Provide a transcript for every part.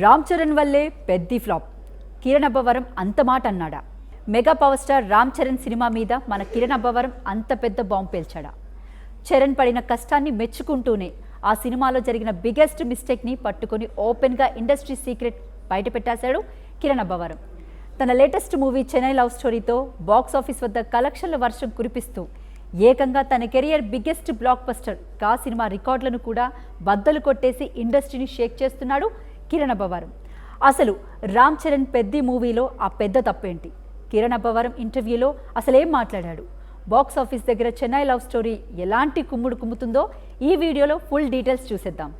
రామ్ చరణ్ వల్లే పెద్ద ఫ్లాప్. కిరణ్ అబ్బవరం అంత మాట అన్నాడా? Mega power star Ram Charan cinema మీద మన కిరణ్ అబ్బవరం అంత పెద్ద బాంబు పేల్చాడా? చరణ్ పడిన కష్టాన్ని మెచ్చుకుంటూనే ఆ సినిమాలో జరిగిన బిగ్గెస్ట్ మిస్టేక్ని పట్టుకొని ఓపెన్గా ఇండస్ట్రీ సీక్రెట్ బయటపెట్టేశాడు కిరణ్ అబ్బవరం. తన లేటెస్ట్ మూవీ చెన్నై లవ్ స్టోరీతో బాక్స్ ఆఫీస్ వద్ద కలెక్షన్ల వర్షం కురిపిస్తూ ఏకంగా తన కెరియర్ బిగ్గెస్ట్ బ్లాక్ బస్టర్ కా సినిమా రికార్డులను కూడా బద్దలు కొట్టేసి ఇండస్ట్రీని షేక్ చేస్తున్నాడు కిరణ్ అబ్బవరం. అసలు రామ్ చరణ్ పెద్ద మూవీలో ఆ పెద్ద తప్పేంటి? కిరణ్ అబ్బవరం ఇంటర్వ్యూలో అసలేం మాట్లాడాడు? బాక్స్ ఆఫీస్ దగ్గర చెన్నై లవ్ స్టోరీ ఎలాంటి కుమ్ముడు కుమ్ముతుందో ఈ వీడియోలో ఫుల్ డీటెయిల్స్ చూసేద్దాం.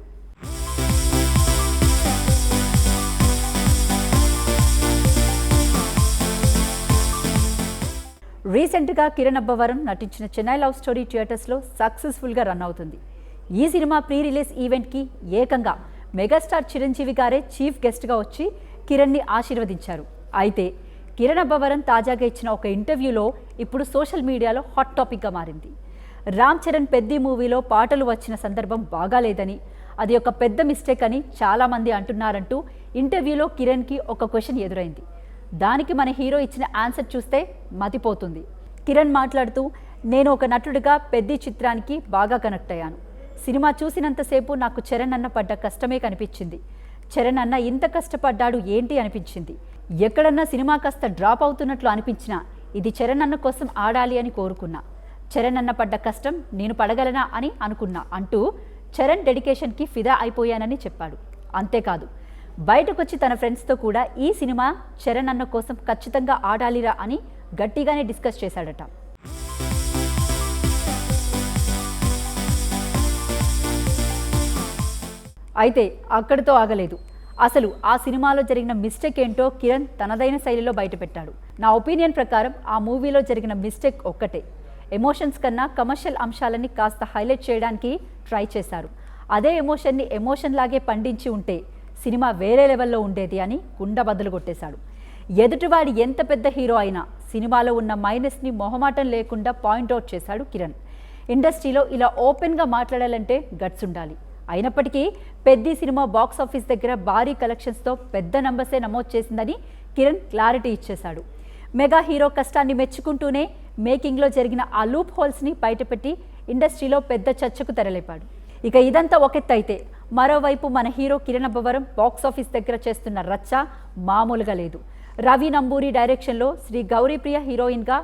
రీసెంట్గా కిరణ్ అబ్బవరం నటించిన చెన్నై లవ్ స్టోరీ థియేటర్స్లో సక్సెస్ఫుల్గా రన్ అవుతుంది. ఈ సినిమా ప్రీ రిలీజ్ ఈవెంట్కి ఏకంగా మెగాస్టార్ చిరంజీవి గారే చీఫ్ గెస్ట్గా వచ్చి కిరణ్ని ఆశీర్వదించారు. అయితే కిరణ్ అబ్బవరం తాజాగా ఇచ్చిన ఒక ఇంటర్వ్యూలో ఇప్పుడు సోషల్ మీడియాలో హాట్ టాపిక్గా మారింది. రామ్ చరణ్ పెద్ద మూవీలో పాటలు వచ్చిన సందర్భం బాగాలేదని, అది ఒక పెద్ద మిస్టేక్ అని చాలామంది అంటున్నారంటూ ఇంటర్వ్యూలో కిరణ్కి ఒక క్వశ్చన్ ఎదురైంది. దానికి మన హీరో ఇచ్చిన ఆన్సర్ చూస్తే మతిపోతుంది. కిరణ్ మాట్లాడుతూ, నేను ఒక నటుడిగా పెద్ద చిత్రానికి బాగా కనెక్ట్ అయ్యాను. సినిమా చూసినంతసేపు నాకు చరణ్ అన్న పడ్డ కష్టమే కనిపించింది. చరణ్ అన్న ఇంత కష్టపడ్డాడు ఏంటి అనిపించింది. ఎక్కడన్నా సినిమా కాస్త డ్రాప్ అవుతున్నట్లు అనిపించినా ఇది చరణ్ అన్న కోసం ఆడాలి అని కోరుకున్నా. చరణ్ అన్న పడ్డ కష్టం నేను పడగలనా అని అనుకున్నా అంటూ చరణ్ డెడికేషన్కి ఫిదా అయిపోయానని చెప్పాడు. అంతేకాదు, బయటకొచ్చి తన ఫ్రెండ్స్తో కూడా ఈ సినిమా చరణ్ అన్న కోసం ఖచ్చితంగా ఆడాలిరా అని గట్టిగానే డిస్కస్ చేశాడట. అయితే అక్కడితో ఆగలేదు. అసలు ఆ సినిమాలో జరిగిన మిస్టేక్ ఏంటో కిరణ్ తనదైన శైలిలో బయటపెట్టాడు. నా ఒపీనియన్ ప్రకారం ఆ మూవీలో జరిగిన మిస్టేక్ ఒక్కటే. ఎమోషన్స్ కన్నా కమర్షియల్ అంశాలని కాస్త హైలైట్ చేయడానికి ట్రై చేశారు. అదే ఎమోషన్ని ఎమోషన్ లాగే పండించి ఉంటే సినిమా వేరే లెవెల్లో ఉండేది అని కుండ బద్దలు కొట్టేశాడు. ఎదుటివాడి ఎంత పెద్ద హీరో అయినా సినిమాలో ఉన్న మైనస్ని మొహమాటం లేకుండా పాయింట్అవుట్ చేశాడు కిరణ్. ఇండస్ట్రీలో ఇలా ఓపెన్గా మాట్లాడాలంటే గట్స్ ఉండాలి. అయినప్పటికీ పెద్ద సినిమా బాక్స్ ఆఫీస్ దగ్గర భారీ కలెక్షన్స్తో పెద్ద నంబర్సే నమోదు చేసిందని కిరణ్ క్లారిటీ ఇచ్చేశాడు. మెగా హీరో కష్టాన్ని మెచ్చుకుంటూనే మేకింగ్లో జరిగిన ఆ లూప్ హోల్స్ని బయటపెట్టి ఇండస్ట్రీలో పెద్ద చర్చకు తెరలేపాడు. ఇక ఇదంతా ఒకెత్తైతే, మరోవైపు మన hero Kiran Abbavaram box office దగ్గర చేస్తున్న రచ్చ మామూలుగా లేదు. రవి నంబూరి డైరెక్షన్లో శ్రీ గౌరీప్రియ హీరోయిన్గా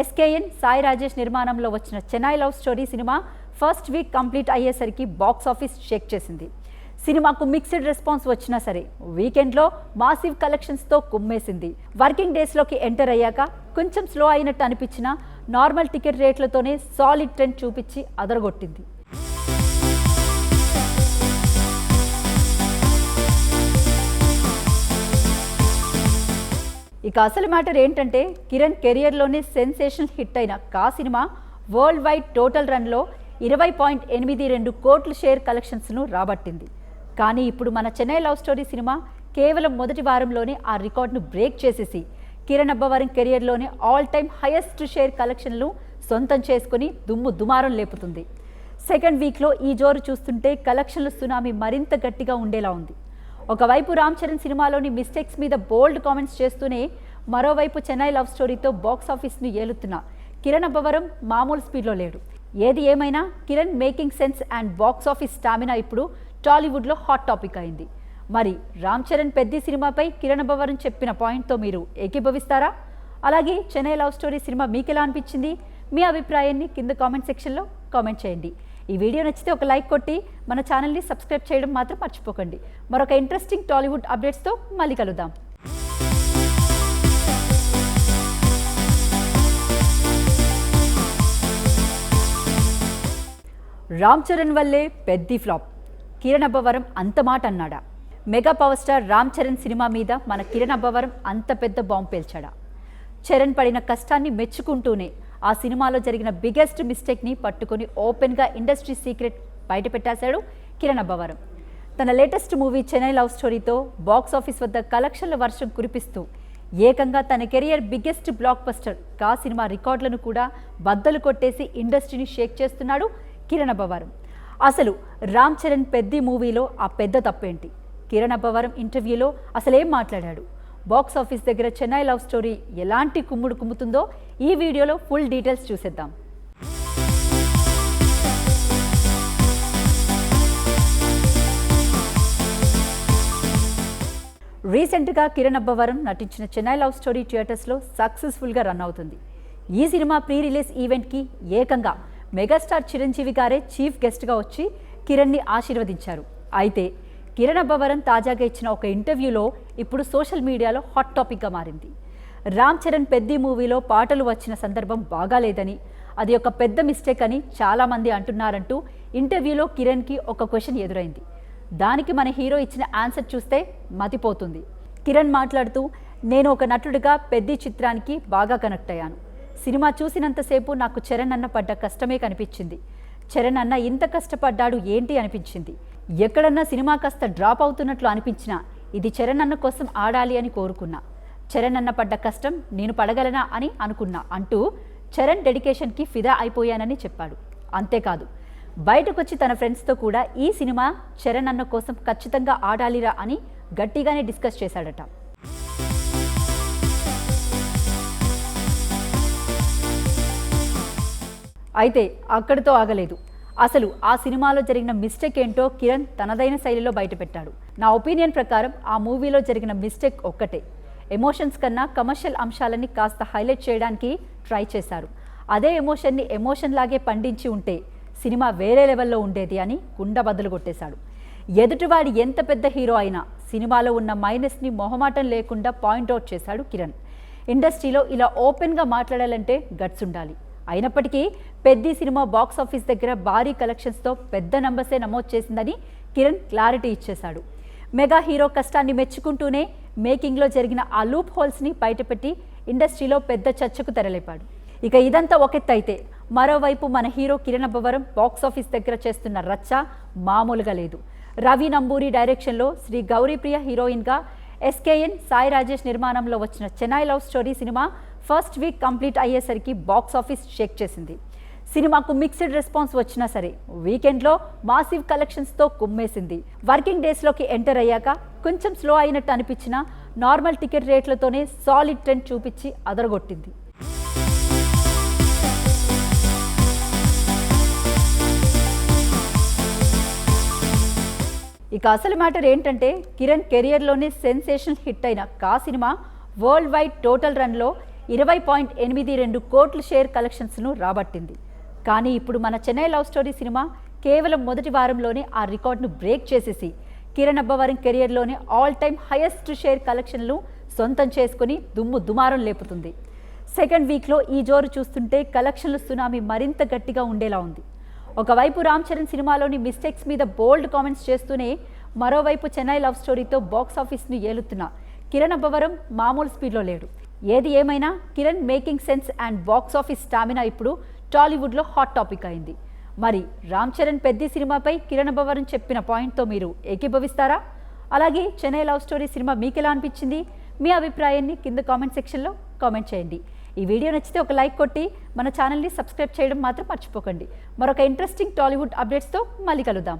ఎస్కేఎన్ సాయి రాజేష్ నిర్మాణంలో వచ్చిన Chennai love story cinema first week complete అయ్యేసరికి బాక్స్ ఆఫీస్ షేక్ చేసింది. సినిమాకు మిక్స్డ్ రెస్పాన్స్ వచ్చినా సరే వీకెండ్లో మాసివ్ కలెక్షన్స్తో కుమ్మేసింది. వర్కింగ్ డేస్లోకి ఎంటర్ అయ్యాక కొంచెం స్లో అయినట్టు అనిపించిన నార్మల్ టికెట్ రేట్లతోనే సాలిడ్ ట్రెండ్ చూపించి అదరగొట్టింది. ఇక అసలు మ్యాటర్ ఏంటంటే, కిరణ్ కెరియర్లోనే సెన్సేషనల్ హిట్ అయిన కా సినిమా వరల్డ్ వైడ్ టోటల్ రన్లో 20.82 కోట్ల షేర్ కలెక్షన్స్ను రాబట్టింది. కానీ ఇప్పుడు మన చెన్నై లవ్ స్టోరీ సినిమా కేవలం మొదటి వారంలోనే ఆ రికార్డును బ్రేక్ చేసేసి కిరణ్ అబ్బవరం కెరియర్లోనే ఆల్ టైమ్ హైయెస్ట్ షేర్ కలెక్షన్లు సొంతం చేసుకుని దుమారం లేపుతుంది. సెకండ్ వీక్లో ఈ జోరు చూస్తుంటే కలెక్షన్ల సునామీ మరింత గట్టిగా ఉండేలా ఉంది. ఒకవైపు రామ్ చరణ్ సినిమాలోని మిస్టేక్స్ మీద బోల్డ్ కామెంట్స్ చేస్తూనే మరోవైపు చెన్నై లవ్ స్టోరీతో బాక్స్ ఆఫీస్ను ఏలుతున్న కిరణ్ అబ్బవరం మామూలు స్పీడ్లో లేడు. ఏది ఏమైనా Kiran making sense and box office stamina ఇప్పుడు టాలీవుడ్లో హాట్ టాపిక్ అయింది. మరి రామ్ చరణ్ పెద్ద సినిమాపై కిరణ్ అబ్బవరం చెప్పిన పాయింట్తో మీరు ఏకీభవిస్తారా? అలాగే చెన్నై లవ్ స్టోరీ సినిమా మీకు ఎలా అనిపించింది? మీ అభిప్రాయాన్ని కింద కామెంట్ సెక్షన్లో కామెంట్ చేయండి. ఈ వీడియో నచ్చితే ఒక లైక్ కొట్టి మన ఛానల్ని సబ్స్క్రైబ్ చేయడం మాత్రం మర్చిపోకండి. మరొక ఇంట్రెస్టింగ్ టాలీవుడ్ అప్డేట్స్తో మళ్ళీ కలుద్దాం. రామ్ చరణ్ వల్లే పెద్ద ఫ్లాప్. కిరణ్ అబ్బవరం అంత మాట అన్నాడా? Mega power star Ram Charan cinema మీద మన కిరణ్ అబ్బవరం అంత పెద్ద బాంబు పేల్చాడా? చరణ్ పడిన కష్టాన్ని మెచ్చుకుంటూనే ఆ సినిమాలో జరిగిన బిగ్గెస్ట్ మిస్టేక్ని పట్టుకొని ఓపెన్గా ఇండస్ట్రీ సీక్రెట్ బయటపెట్టేశాడు కిరణ్ అబ్బవరం. తన లేటెస్ట్ మూవీ చెన్నై లవ్ స్టోరీతో బాక్స్ ఆఫీస్ వద్ద కలెక్షన్ల వర్షం కురిపిస్తూ ఏకంగా తన కెరియర్ బిగ్గెస్ట్ బ్లాక్ బస్టర్ కా సినిమా రికార్డులను కూడా బద్దలు కొట్టేసి ఇండస్ట్రీని షేక్ చేస్తున్నాడు కిరణ్ అబ్బవరం. అసలు రామ్ చరణ్ పెద్ద మూవీలో ఆ పెద్ద తప్పేంటి? కిరణ్ అబ్బవరం ఇంటర్వ్యూలో అసలేం మాట్లాడాడు, బాక్స్ ఆఫీస్ దగ్గర చెన్నై లవ్ స్టోరీ ఎలాంటి కుమ్ముడు కుమ్ముతుందో ఈ వీడియోలో ఫుల్ డీటెయిల్స్ చూసేద్దాం. రీసెంట్గా కిరణ్ అబ్బవరం నటించిన చెన్నై లవ్ స్టోరీ థియేటర్స్లో సక్సెస్ఫుల్గా రన్ అవుతుంది. ఈ సినిమా ప్రీ రిలీజ్ ఈవెంట్కి ఏకంగా మెగాస్టార్ చిరంజీవి గారే చీఫ్ గెస్ట్గా వచ్చి కిరణ్ని ఆశీర్వదించారు. అయితే కిరణ్ అబ్బవరం తాజాగా ఇచ్చిన ఒక ఇంటర్వ్యూలో ఇప్పుడు సోషల్ మీడియాలో హాట్ టాపిక్గా మారింది. రామ్ చరణ్ పెద్ది మూవీలో పాటలు వచ్చిన సందర్భం బాగాలేదని, అది ఒక పెద్ద మిస్టేక్ అని చాలామంది అంటున్నారంటూ ఇంటర్వ్యూలో కిరణ్కి ఒక క్వశ్చన్ ఎదురైంది. దానికి మన హీరో ఇచ్చిన ఆన్సర్ చూస్తే మతిపోతుంది. కిరణ్ మాట్లాడుతూ, నేను ఒక నటుడిగా పెద్ది చిత్రానికి బాగా కనెక్ట్ అయ్యాను. సినిమా చూసినంతసేపు నాకు చరణ్ అన్న పడ్డ కష్టమే కనిపించింది. చరణ్ అన్న ఇంత కష్టపడ్డాడు ఏంటి అనిపించింది. ఎక్కడన్నా సినిమా కాస్త డ్రాప్ అవుతున్నట్లు అనిపించినా ఇది చరణ్ అన్న కోసం ఆడాలి అని కోరుకున్నా. చరణ్ అన్న పడ్డ కష్టం నేను పడగలనా అని అనుకున్నా అంటూ చరణ్ డెడికేషన్కి ఫిదా అయిపోయానని చెప్పాడు. అంతేకాదు, బయటకొచ్చి తన ఫ్రెండ్స్తో కూడా ఈ సినిమా చరణ్ అన్న కోసం ఖచ్చితంగా ఆడాలిరా అని గట్టిగానే డిస్కస్ చేశాడట. అయితే అక్కడితో ఆగలేదు. అసలు ఆ సినిమాలో జరిగిన మిస్టేక్ ఏంటో కిరణ్ తనదైన శైలిలో బయటపెట్టాడు. నా ఒపీనియన్ ప్రకారం ఆ మూవీలో జరిగిన మిస్టేక్ ఒక్కటే. ఎమోషన్స్ కన్నా కమర్షియల్ అంశాలని కాస్త హైలైట్ చేయడానికి ట్రై చేశారు. అదే ఎమోషన్ని ఎమోషన్ లాగే పండించి ఉంటే సినిమా వేరే లెవెల్లో ఉండేది అని కుండ బద్దలు కొట్టేశాడు. ఎదుటివాడి ఎంత పెద్ద హీరో అయినా సినిమాలో ఉన్న మైనస్ని మొహమాటం లేకుండా పాయింట్అవుట్ చేశాడు కిరణ్. ఇండస్ట్రీలో ఇలా ఓపెన్గా మాట్లాడాలంటే గట్స్ ఉండాలి. అయినప్పటికీ పెద్ది సినిమా బాక్స్ ఆఫీస్ దగ్గర భారీ కలెక్షన్స్తో పెద్ద నంబర్సే నమోదు చేసిందని కిరణ్ క్లారిటీ ఇచ్చేశాడు. మెగా హీరో కష్టాన్ని మెచ్చుకుంటూనే మేకింగ్లో జరిగిన ఆ లూప్ హోల్స్ని బయటపెట్టి ఇండస్ట్రీలో పెద్ద చర్చకు తెరలేపాడు. ఇక ఇదంతా ఒకెత్తైతే మరోవైపు మన hero Kiran Abbavaram box office దగ్గర చేస్తున్న రచ్చ మామూలుగా లేదు. రవి నంబూరి డైరెక్షన్లో శ్రీ గౌరీప్రియ హీరోయిన్గా ఎస్కేఎన్ సాయి రాజేష్ నిర్మాణంలో వచ్చిన Chennai love story cinema first week complete అయ్యేసరికి బాక్స్ ఆఫీస్ షేక్ చేసింది. సినిమాకు మిక్స్డ్ రెస్పాన్స్ వచ్చినా సరే వీకెండ్లో మాసివ్ కలెక్షన్స్తో కుమ్మేసింది. వర్కింగ్ డేస్లోకి ఎంటర్ అయ్యాక కొంచెం స్లో అయినట్టు అనిపించిన నార్మల్ టికెట్ రేట్లతోనే సాలిడ్ ట్రెండ్ చూపించి అదరగొట్టింది. ఇక అసలు మ్యాటర్ ఏంటంటే కిరణ్ కెరియర్లోనే సెన్సేషనల్ హిట్ అయిన కా సినిమా వరల్డ్ వైడ్ టోటల్ రన్లో 20.82 కోట్ల షేర్ కలెక్షన్స్ను రాబట్టింది. కానీ ఇప్పుడు మన చెన్నై లవ్ స్టోరీ సినిమా కేవలం మొదటి వారంలోనే ఆ రికార్డును బ్రేక్ చేసేసి కిరణ్ అబ్బవరం కెరియర్లోనే ఆల్ టైమ్ హైయెస్ట్ షేర్ కలెక్షన్లు సొంతం చేసుకుని దుమారం లేపుతుంది. సెకండ్ వీక్లో ఈ జోరు చూస్తుంటే కలెక్షన్ల సునామీ మరింత గట్టిగా ఉండేలా ఉంది. ఒకవైపు రామ్ చరణ్ సినిమాలోని మిస్టేక్స్ మీద బోల్డ్ కామెంట్స్ చేస్తూనే మరోవైపు చెన్నై లవ్ స్టోరీతో బాక్స్ ఆఫీస్ను ఏలుతున్న కిరణ్ అబ్బవరం మామూలు స్పీడ్లో లేడు. ఏది ఏమైనా Kiran making sense and box office stamina ఇప్పుడు టాలీవుడ్లో హాట్ టాపిక్ అయింది. మరి రామ్ చరణ్ పెద్ది సినిమాపై కిరణ్ అబ్బవరం చెప్పిన పాయింట్తో మీరు ఏకీభవిస్తారా? అలాగే చెన్నై లవ్ స్టోరీ సినిమా మీకు ఎలా అనిపించింది? మీ అభిప్రాయాన్ని కింద కామెంట్ సెక్షన్లో కామెంట్ చేయండి. ఈ వీడియో నచ్చితే ఒక లైక్ కొట్టి మన ఛానల్ని సబ్స్క్రైబ్ చేయడం మాత్రం మర్చిపోకండి. మరొక ఇంట్రెస్టింగ్ టాలీవుడ్ అప్డేట్స్తో మళ్ళీ కలుద్దాం.